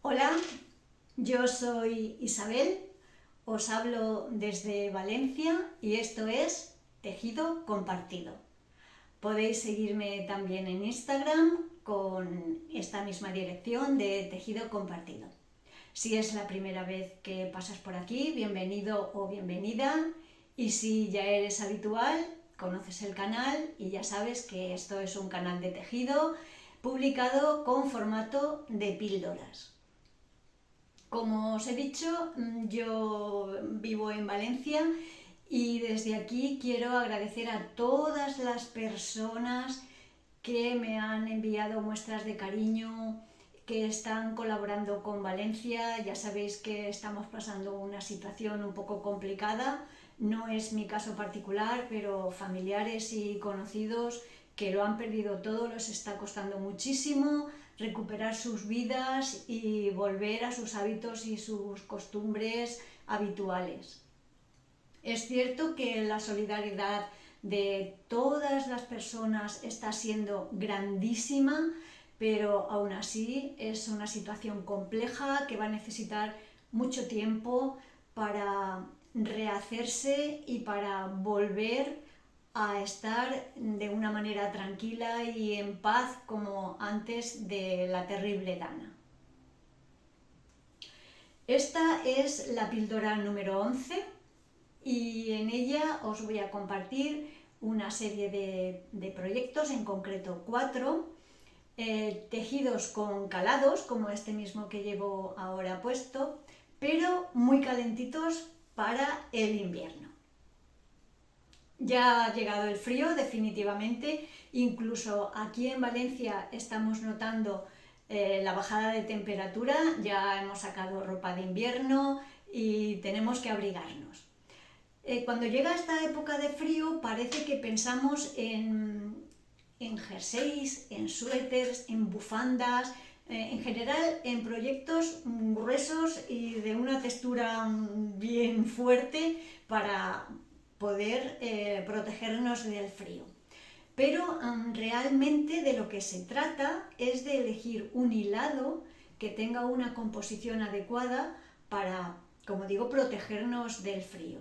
Hola, yo soy Isabel, os hablo desde Valencia y esto es Tejido Compartido. Podéis seguirme también en Instagram con esta misma dirección de Tejido Compartido. Si es la primera vez que pasas por aquí, bienvenido o bienvenida, y si ya eres habitual, conoces el canal y ya sabes que esto es un canal de tejido publicado con formato de píldoras. Como os he dicho, yo vivo en Valencia y desde aquí quiero agradecer a todas las personas que me han enviado muestras de cariño, que están colaborando con Valencia. Ya sabéis que estamos pasando una situación un poco complicada, no es mi caso particular, pero familiares y conocidos que lo han perdido todo, les está costando muchísimo recuperar sus vidas y volver a sus hábitos y sus costumbres habituales. Es cierto que la solidaridad de todas las personas está siendo grandísima, pero aún así es una situación compleja que va a necesitar mucho tiempo para rehacerse y para volver a estar de una manera tranquila y en paz como antes de la terrible Dana. Esta es la píldora número 11 y en ella os voy a compartir una serie de proyectos, en concreto 4, tejidos con calados, como este mismo que llevo ahora puesto, pero muy calentitos para el invierno. Ya ha llegado el frío, definitivamente, incluso aquí en Valencia estamos notando la bajada de temperatura, ya hemos sacado ropa de invierno y tenemos que abrigarnos. Cuando llega esta época de frío parece que pensamos en jerseys, en suéteres, en bufandas, en general en proyectos gruesos y de una textura bien fuerte para poder protegernos del frío. Pero realmente de lo que se trata es de elegir un hilado que tenga una composición adecuada para, como digo, protegernos del frío.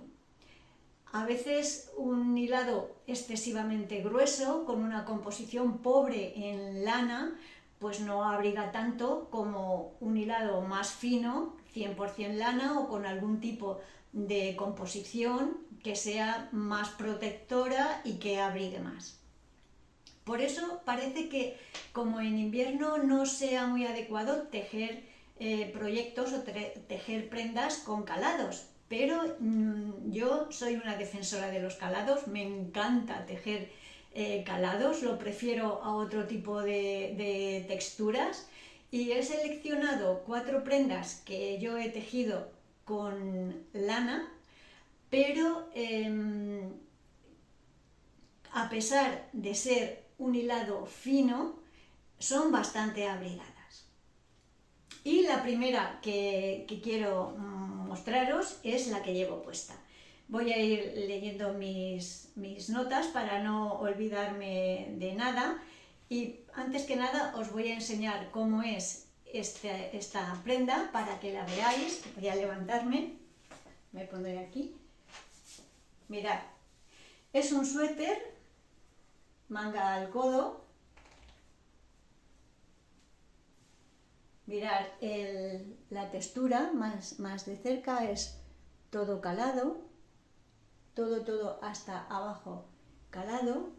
A veces un hilado excesivamente grueso, con una composición pobre en lana, pues no abriga tanto como un hilado más fino, 100% lana, o con algún tipo de composición que sea más protectora y que abrigue más. Por eso parece que como en invierno no sea muy adecuado tejer proyectos o tejer prendas con calados, pero yo soy una defensora de los calados, me encanta tejer calados, lo prefiero a otro tipo de texturas, y he seleccionado 4 prendas que yo he tejido con lana, pero a pesar de ser un hilado fino, son bastante abrigadas. Y la primera que quiero mostraros es la que llevo puesta. Voy a ir leyendo mis notas para no olvidarme de nada, y antes que nada os voy a enseñar cómo es esta prenda para que la veáis. Voy a levantarme, me pondré aquí. Mirad, es un suéter, manga al codo. Mirad, la textura más de cerca es todo calado, todo hasta abajo calado.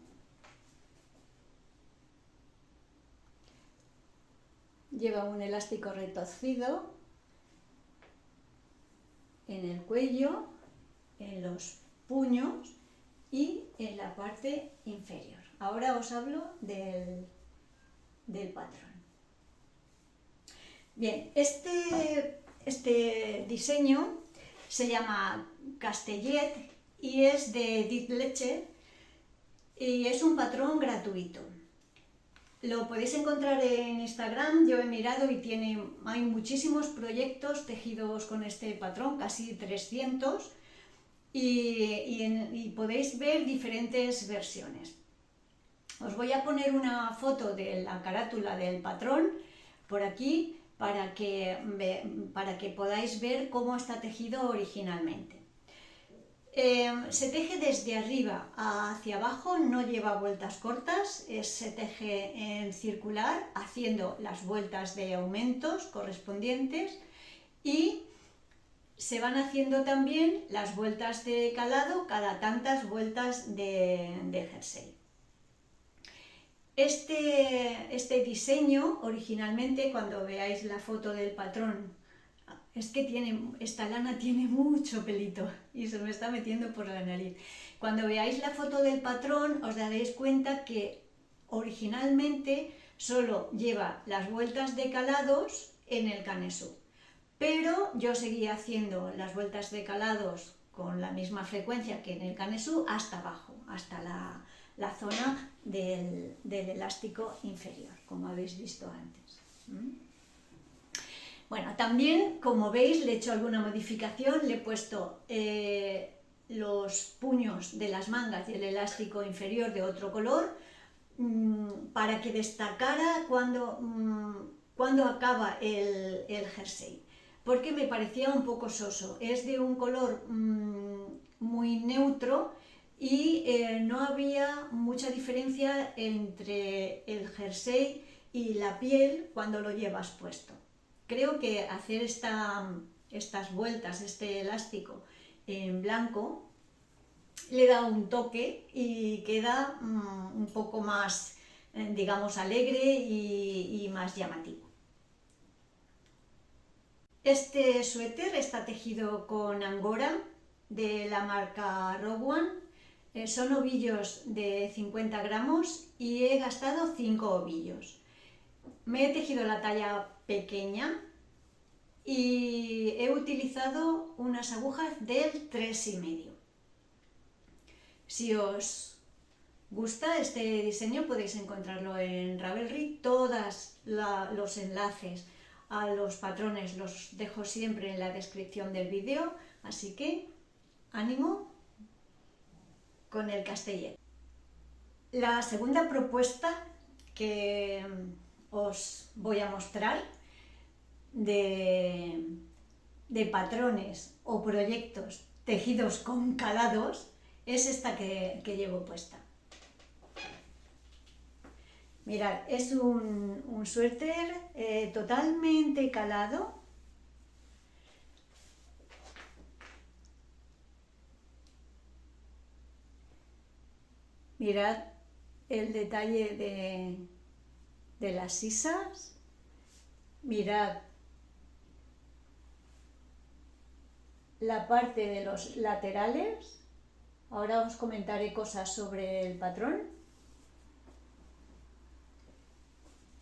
Lleva un elástico retorcido en el cuello, en los puños y en la parte inferior. Ahora os hablo del patrón. Bien, este diseño se llama Castellet y es de Dit Leche y es un patrón gratuito. Lo podéis encontrar en Instagram, yo he mirado y hay muchísimos proyectos tejidos con este patrón, casi 300, y podéis ver diferentes versiones. Os voy a poner una foto de la carátula del patrón por aquí para que podáis ver cómo está tejido originalmente. Se teje desde arriba hacia abajo, no lleva vueltas cortas, se teje en circular, haciendo las vueltas de aumentos correspondientes, y se van haciendo también las vueltas de calado cada tantas vueltas de jersey. Este diseño originalmente, cuando veáis la foto del patrón, es que esta lana tiene mucho pelito y se me está metiendo por la nariz. Cuando veáis la foto del patrón os daréis cuenta que originalmente solo lleva las vueltas de calados en el canesú, pero yo seguía haciendo las vueltas de calados con la misma frecuencia que en el canesú hasta abajo, hasta la zona del elástico inferior, como habéis visto antes. Bueno, también, como veis, le he hecho alguna modificación, le he puesto los puños de las mangas y el elástico inferior de otro color para que destacara cuando acaba el jersey, porque me parecía un poco soso. Es de un color muy neutro y no había mucha diferencia entre el jersey y la piel cuando lo llevas puesto. Creo que hacer estas vueltas, este elástico en blanco, le da un toque y queda un poco más, digamos, alegre y más llamativo. Este suéter está tejido con angora de la marca Rowan. Son ovillos de 50 gramos y he gastado 5 ovillos. Me he tejido la talla pequeña y he utilizado unas agujas del 3,5. Si os gusta este diseño podéis encontrarlo en Ravelry. Todos los enlaces a los patrones los dejo siempre en la descripción del vídeo, así que ánimo con el castellet. La segunda propuesta que os voy a mostrar de patrones o proyectos tejidos con calados es esta que llevo puesta. Mirad, es un suéter totalmente calado. Mirad el detalle de las sisas. Mirad la parte de los laterales. Ahora os comentaré cosas sobre el patrón.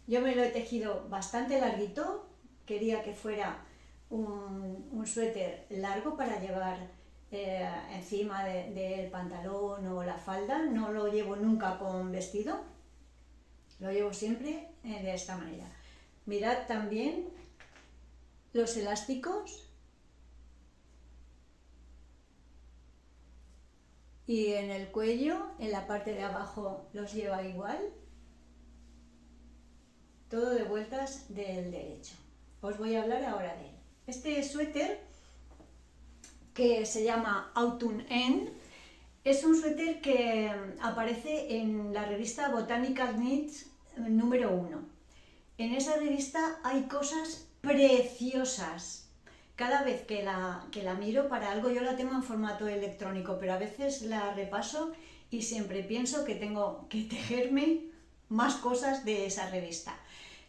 Yo me lo he tejido bastante larguito. Quería que fuera un suéter largo para llevar encima del pantalón o la falda. No lo llevo nunca con vestido. Lo llevo siempre de esta manera. Mirad también los elásticos. Y en el cuello, en la parte de abajo, los lleva igual. Todo de vueltas del derecho. Os voy a hablar ahora de él. Este suéter, que se llama Autumn End, es un suéter que aparece en la revista Botanical Knits número 1. En esa revista hay cosas preciosas. Cada vez que la miro para algo, yo la tengo en formato electrónico, pero a veces la repaso y siempre pienso que tengo que tejerme más cosas de esa revista.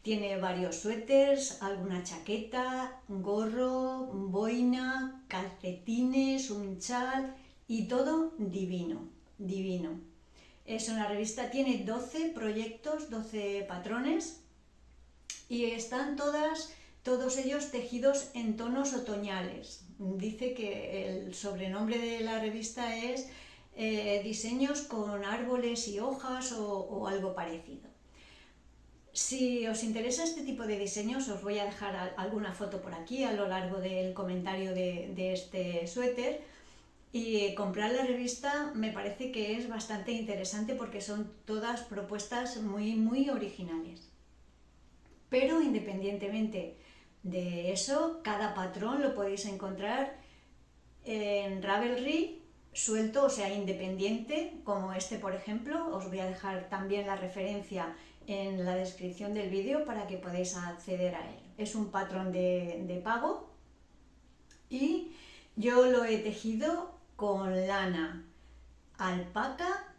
Tiene varios suéteres, alguna chaqueta, gorro, boina, calcetines, un chal y todo divino, divino. Es una revista, tiene 12 proyectos, 12 patrones y están todos ellos tejidos en tonos otoñales. Dice que el sobrenombre de la revista es diseños con árboles y hojas o algo parecido. Si os interesa este tipo de diseños, os voy a dejar alguna foto por aquí a lo largo del comentario de este suéter. Y comprar la revista me parece que es bastante interesante porque son todas propuestas muy, muy originales. Pero independientemente de eso. Cada patrón lo podéis encontrar en Ravelry suelto, o sea, independiente, como este por ejemplo. Os voy a dejar también la referencia en la descripción del vídeo para que podáis acceder a él. Es un patrón de pago y yo lo he tejido con lana alpaca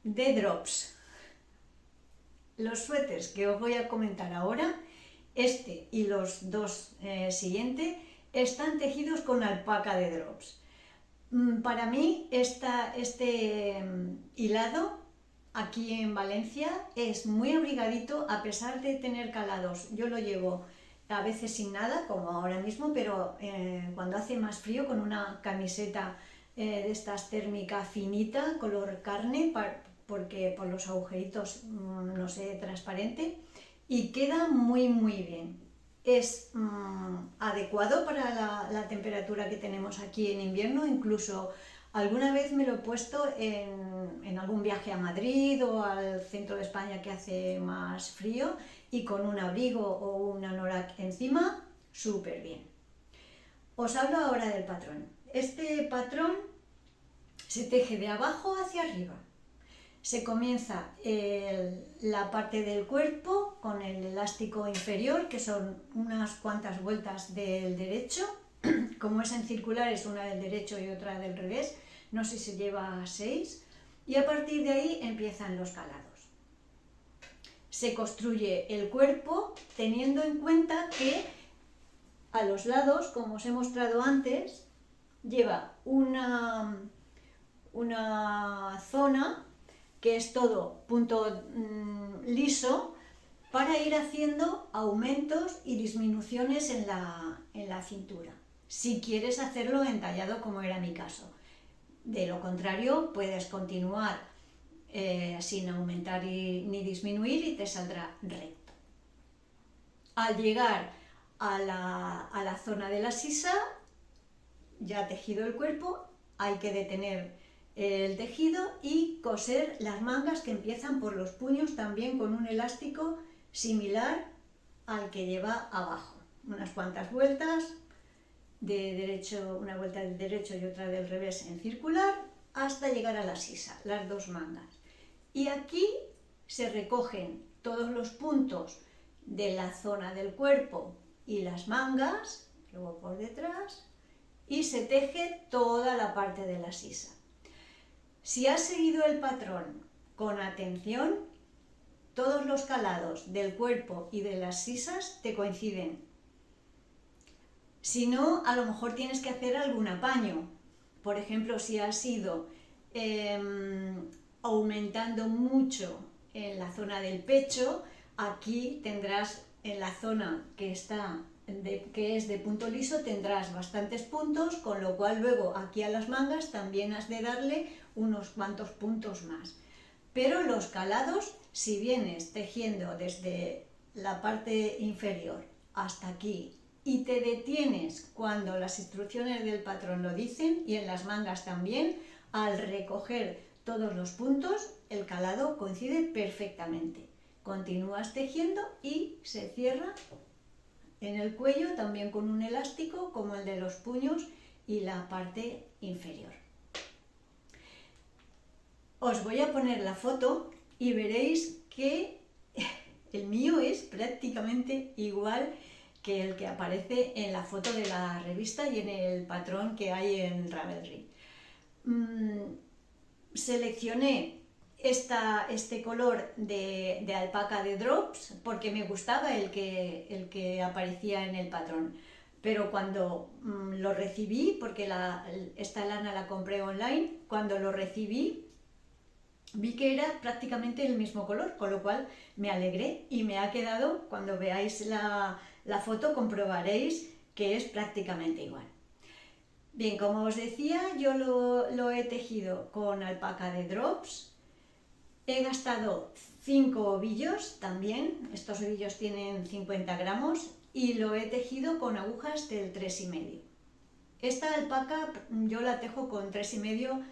de Drops. Los suéteres que os voy a comentar ahora, este y los dos siguientes, están tejidos con alpaca de Drops. Para mí este hilado aquí en Valencia es muy abrigadito a pesar de tener calados. Yo lo llevo a veces sin nada, como ahora mismo, pero cuando hace más frío con una camiseta de estas térmica finita, color carne, porque por los agujeritos no sé, transparente, y queda muy bien. Es adecuado para la temperatura que tenemos aquí en invierno. Incluso alguna vez me lo he puesto en algún viaje a Madrid o al centro de España que hace más frío, y con un abrigo o un anorak encima, súper bien. Os hablo ahora del patrón. Este patrón se teje de abajo hacia arriba. Se comienza la parte del cuerpo con el elástico inferior, que son unas cuantas vueltas del derecho. Como es en circular, es una del derecho y otra del revés. No sé si lleva 6. Y a partir de ahí empiezan los calados. Se construye el cuerpo teniendo en cuenta que a los lados, como os he mostrado antes, lleva una zona que es todo punto liso, para ir haciendo aumentos y disminuciones en la cintura, si quieres hacerlo entallado como era mi caso. De lo contrario, puedes continuar sin aumentar ni disminuir y te saldrá recto. Al llegar a la zona de la sisa, ya tejido el cuerpo, hay que detener el tejido y coser las mangas, que empiezan por los puños también con un elástico similar al que lleva abajo. Unas cuantas vueltas de derecho, una vuelta del derecho y otra del revés en circular, hasta llegar a la sisa, las dos mangas. Y aquí se recogen todos los puntos de la zona del cuerpo y las mangas, luego por detrás, y se teje toda la parte de la sisa. Si has seguido el patrón con atención, todos los calados del cuerpo y de las sisas te coinciden. Si no, a lo mejor tienes que hacer algún apaño. Por ejemplo, si has ido aumentando mucho en la zona del pecho, aquí tendrás en la zona que es de punto liso, tendrás bastantes puntos, con lo cual luego aquí a las mangas también has de darle unos cuantos puntos más. Pero los calados, si vienes tejiendo desde la parte inferior hasta aquí y te detienes cuando las instrucciones del patrón lo dicen, y en las mangas también, al recoger todos los puntos, el calado coincide perfectamente. Continúas tejiendo y se cierra en el cuello también con un elástico como el de los puños y la parte inferior. Os voy a poner la foto y veréis que el mío es prácticamente igual que el que aparece en la foto de la revista y en el patrón que hay en Ravelry. Seleccioné este color de alpaca de Drops porque me gustaba el que aparecía en el patrón, pero cuando lo recibí, porque esta lana la compré online, cuando lo recibí vi que era prácticamente el mismo color, con lo cual me alegré y me ha quedado. Cuando veáis la foto comprobaréis que es prácticamente igual. Bien, como os decía, yo lo he tejido con alpaca de Drops. He gastado 5 ovillos también, estos ovillos tienen 50 gramos, y lo he tejido con agujas del 3,5. Esta alpaca yo la tejo con 3,5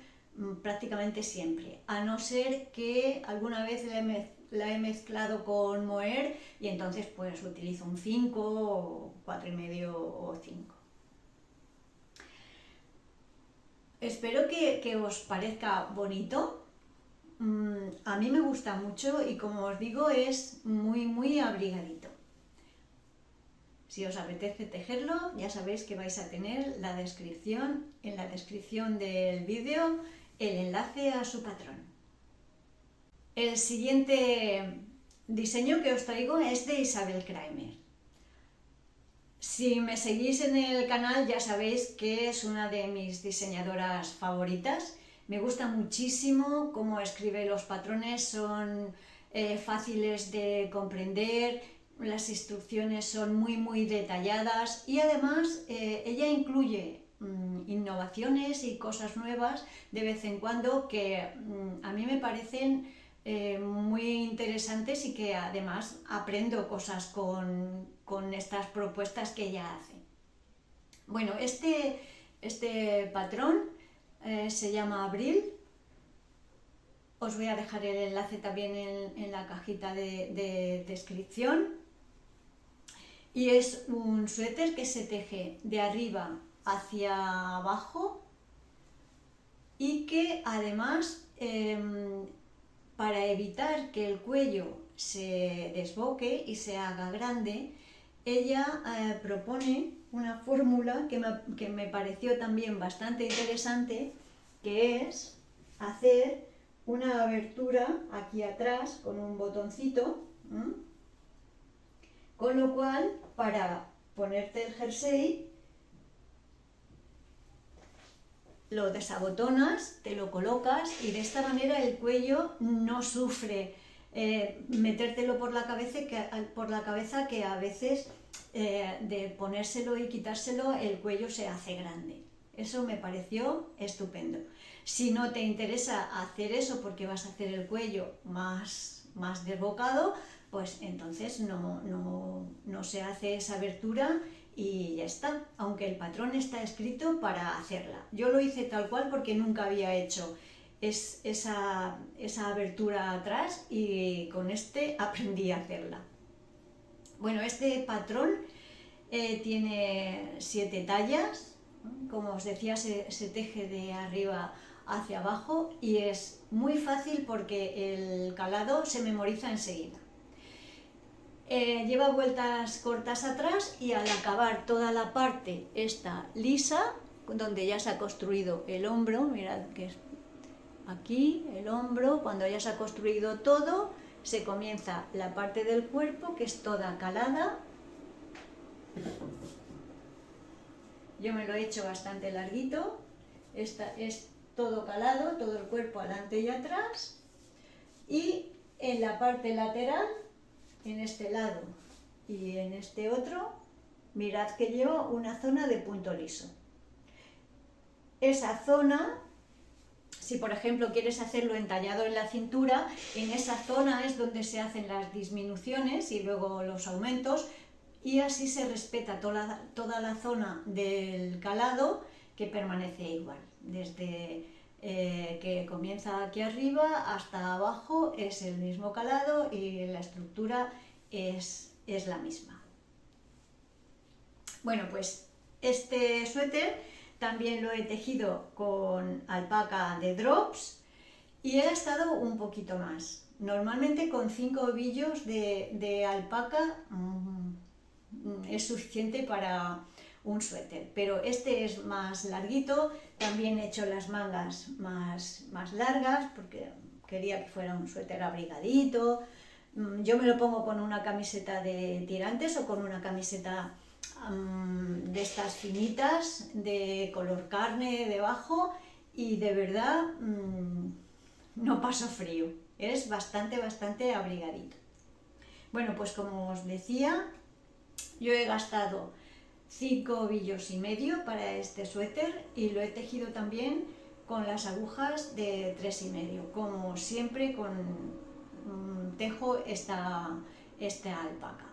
prácticamente siempre, a no ser que alguna vez la he mezclado con moher y entonces pues utilizo un 5 o 4,5 o 5. Espero que os parezca bonito. A mí me gusta mucho y como os digo es muy abrigadito. Si os apetece tejerlo, ya sabéis que vais a tener en la descripción del vídeo el enlace a su patrón. El siguiente diseño que os traigo es de Isabel Kraemer. Si me seguís en el canal ya sabéis que es una de mis diseñadoras favoritas. Me gusta muchísimo cómo escribe los patrones, son fáciles de comprender, las instrucciones son muy detalladas y además ella incluye innovaciones y cosas nuevas de vez en cuando que a mí me parecen muy interesantes y que además aprendo cosas con estas propuestas que ella hace. Bueno, este patrón se llama Abril. Os voy a dejar el enlace también en la cajita de descripción. Y es un suéter que se teje de arriba hacia abajo y que además para evitar que el cuello se desboque y se haga grande, ella propone una fórmula que me pareció también bastante interesante, que es hacer una abertura aquí atrás con un botoncito, con lo cual para ponerte el jersey lo desabotonas, te lo colocas y de esta manera el cuello no sufre metértelo por la cabeza que a veces de ponérselo y quitárselo el cuello se hace grande. Eso me pareció estupendo. Si no te interesa hacer eso porque vas a hacer el cuello más desbocado, pues entonces no se hace esa abertura y ya está, aunque el patrón está escrito para hacerla. Yo lo hice tal cual porque nunca había hecho esa abertura atrás y con este aprendí a hacerla. Bueno, este patrón tiene 7 tallas, como os decía se teje de arriba hacia abajo y es muy fácil porque el calado se memoriza enseguida. Lleva vueltas cortas atrás y al acabar toda la parte esta lisa, donde ya se ha construido el hombro, mirad que es aquí el hombro, cuando ya se ha construido todo, se comienza la parte del cuerpo que es toda calada. Yo me lo he hecho bastante larguito, esta es todo calado, todo el cuerpo adelante y atrás, y en la parte lateral, en este lado y en este otro, mirad que llevo una zona de punto liso. Esa zona, si por ejemplo quieres hacerlo entallado en la cintura, en esa zona es donde se hacen las disminuciones y luego los aumentos, y así se respeta toda la zona del calado que permanece igual, desde que comienza aquí arriba hasta abajo es el mismo calado y la estructura es la misma. Bueno, pues este suéter también lo he tejido con alpaca de drops y he gastado un poquito más. Normalmente con 5 ovillos de alpaca es suficiente para un suéter, pero este es más larguito. También he hecho las mangas más largas porque quería que fuera un suéter abrigadito. Yo me lo pongo con una camiseta de tirantes o con una camiseta de estas finitas de color carne debajo y de verdad no paso frío, es bastante abrigadito. Bueno, pues como os decía, yo he gastado 5 ovillos y medio para este suéter y lo he tejido también con las agujas de 3,5, como siempre tejo esta alpaca.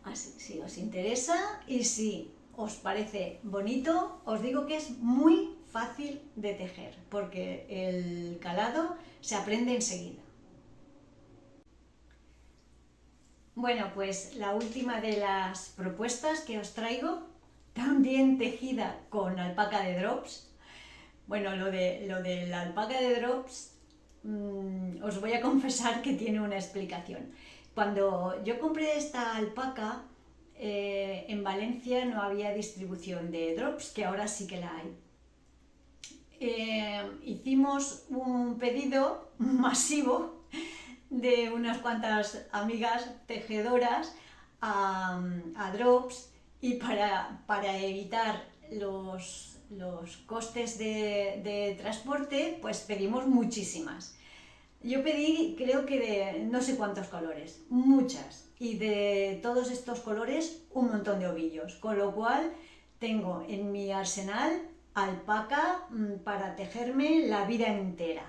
Así, si os interesa y si os parece bonito, os digo que es muy fácil de tejer porque el calado se aprende enseguida. Bueno, pues la última de las propuestas que os traigo, también tejida con alpaca de drops. Bueno, lo de la alpaca de drops, os voy a confesar que tiene una explicación. Cuando yo compré esta alpaca, en Valencia no había distribución de drops, que ahora sí que la hay. Hicimos un pedido masivo de unas cuantas amigas tejedoras a drops, y para evitar los costes de transporte, pues pedimos muchísimas. Yo pedí, creo que de no sé cuántos colores, muchas, y de todos estos colores un montón de ovillos, con lo cual tengo en mi arsenal alpaca para tejerme la vida entera.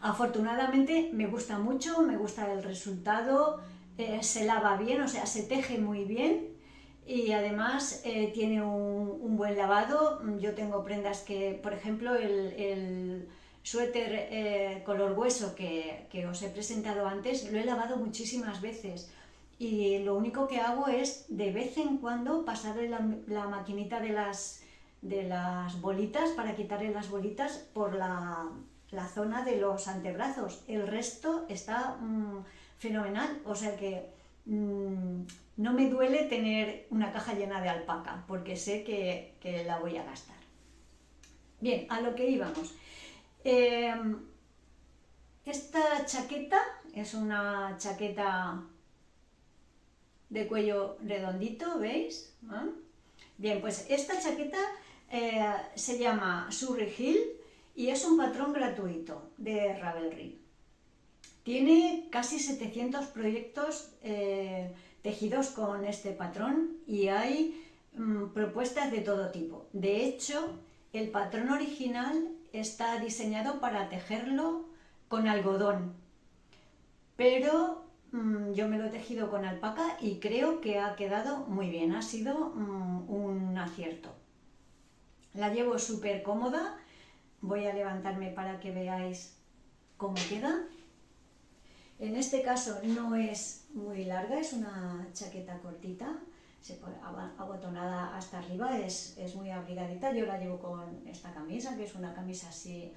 Afortunadamente me gusta mucho, me gusta el resultado, se lava bien, o sea, se teje muy bien, y además tiene un buen lavado. Yo tengo prendas que, por ejemplo, el suéter color hueso que os he presentado antes, lo he lavado muchísimas veces, y lo único que hago es de vez en cuando pasarle la maquinita de las bolitas para quitarle las bolitas por la zona de los antebrazos. El resto está fenomenal, o sea que no me duele tener una caja llena de alpaca, porque sé que la voy a gastar. Bien, a lo que íbamos. Esta chaqueta es una chaqueta de cuello redondito, ¿veis? ¿Ah? Bien, pues esta chaqueta se llama Surrey Hill y es un patrón gratuito de Ravelry. Tiene casi 700 proyectos tejidos con este patrón, y hay propuestas de todo tipo. De hecho, el patrón original está diseñado para tejerlo con algodón, pero yo me lo he tejido con alpaca y creo que ha quedado muy bien, ha sido un acierto. La llevo súper cómoda, voy a levantarme para que veáis cómo queda. En este caso no es muy larga, es una chaqueta cortita, se pone abotonada hasta arriba, es muy abrigadita. Yo la llevo con esta camisa, que es una camisa así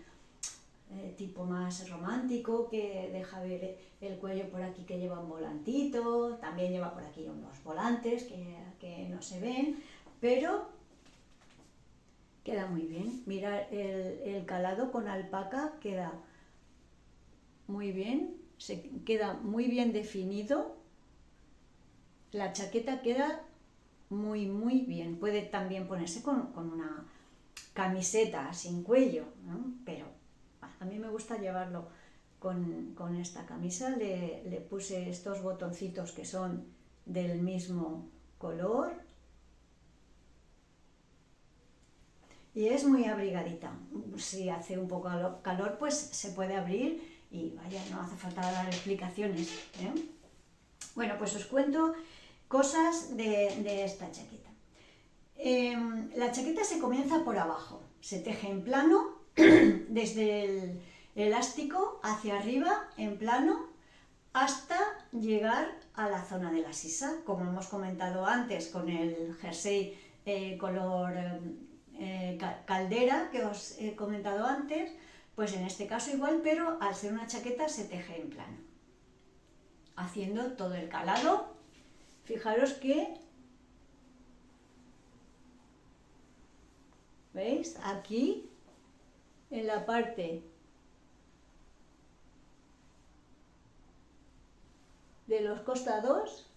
tipo más romántico, que deja ver el cuello por aquí, que lleva un volantito, también lleva por aquí unos volantes que no se ven, pero queda muy bien. Mirad, el calado con alpaca queda muy bien, queda muy bien definido. La chaqueta queda muy bien. Puede también ponerse con una camiseta sin cuello, ¿no? Pero a mí me gusta llevarlo con esta camisa. Le puse estos botoncitos que son del mismo color y es muy abrigadita. Si hace un poco calor, pues se puede abrir y vaya, no hace falta dar explicaciones, ¿eh? Bueno, pues os cuento cosas de esta chaqueta. La chaqueta se comienza por abajo, se teje en plano desde el elástico hacia arriba en plano hasta llegar a la zona de la sisa, como hemos comentado antes con el jersey color caldera que os he comentado antes. Pues en este caso igual, pero al ser una chaqueta se teje en plano, haciendo todo el calado. Fijaros que, ¿veis? Aquí, en la parte de los costados,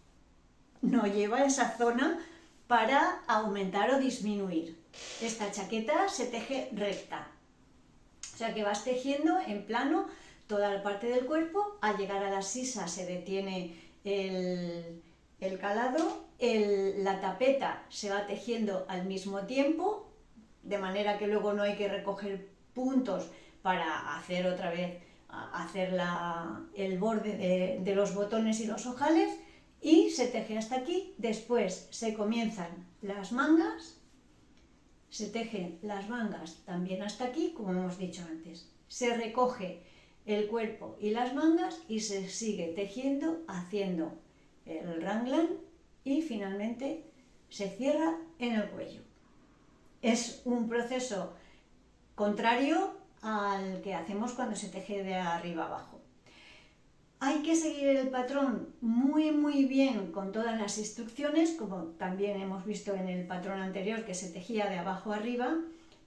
no lleva esa zona para aumentar o disminuir. Esta chaqueta se teje recta. O sea que vas tejiendo en plano toda la parte del cuerpo. Al llegar a la sisa se detiene el calado, la tapeta se va tejiendo al mismo tiempo, de manera que luego no hay que recoger puntos para hacer otra vez el borde de los botones y los ojales, y se teje hasta aquí. Después se comienzan las mangas. Se tejen las mangas también hasta aquí, como hemos dicho antes. se recoge el cuerpo y las mangas y se sigue tejiendo haciendo el raglan y finalmente se cierra en el cuello. Es un proceso contrario al que hacemos cuando se teje de arriba abajo. Hay que seguir el patrón muy bien con todas las instrucciones, como también hemos visto en el patrón anterior que se tejía de abajo arriba,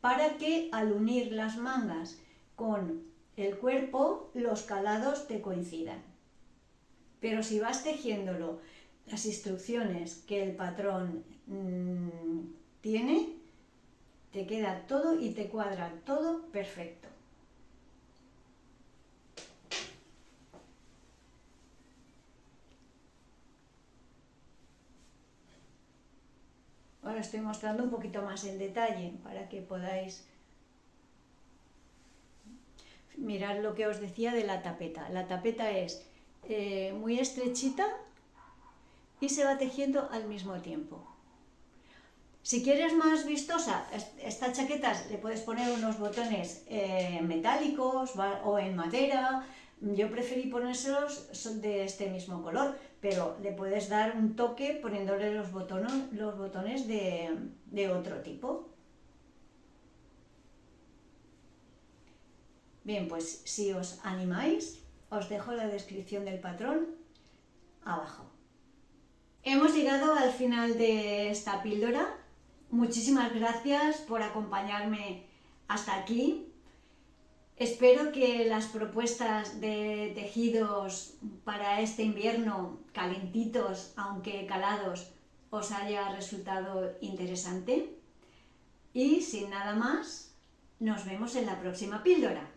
para que al unir las mangas con el cuerpo los calados te coincidan. Pero si vas tejiéndolo las instrucciones que el patrón tiene, te queda todo y te cuadra todo perfecto. Ahora estoy mostrando un poquito más en detalle para que podáis mirar lo que os decía de la tapeta. La tapeta es muy estrechita y se va tejiendo al mismo tiempo. Si quieres más vistosa, esta chaqueta le puedes poner unos botones metálicos o en madera. Yo preferí ponérselos de este mismo color, pero le puedes dar un toque poniéndole los botones de otro tipo. Bien, pues si os animáis, os dejo la descripción del patrón abajo. Hemos llegado al final de esta píldora. Muchísimas gracias por acompañarme hasta aquí. Espero que las propuestas de tejidos para este invierno, calentitos aunque calados, os haya resultado interesante. Y sin nada más, nos vemos en la próxima píldora.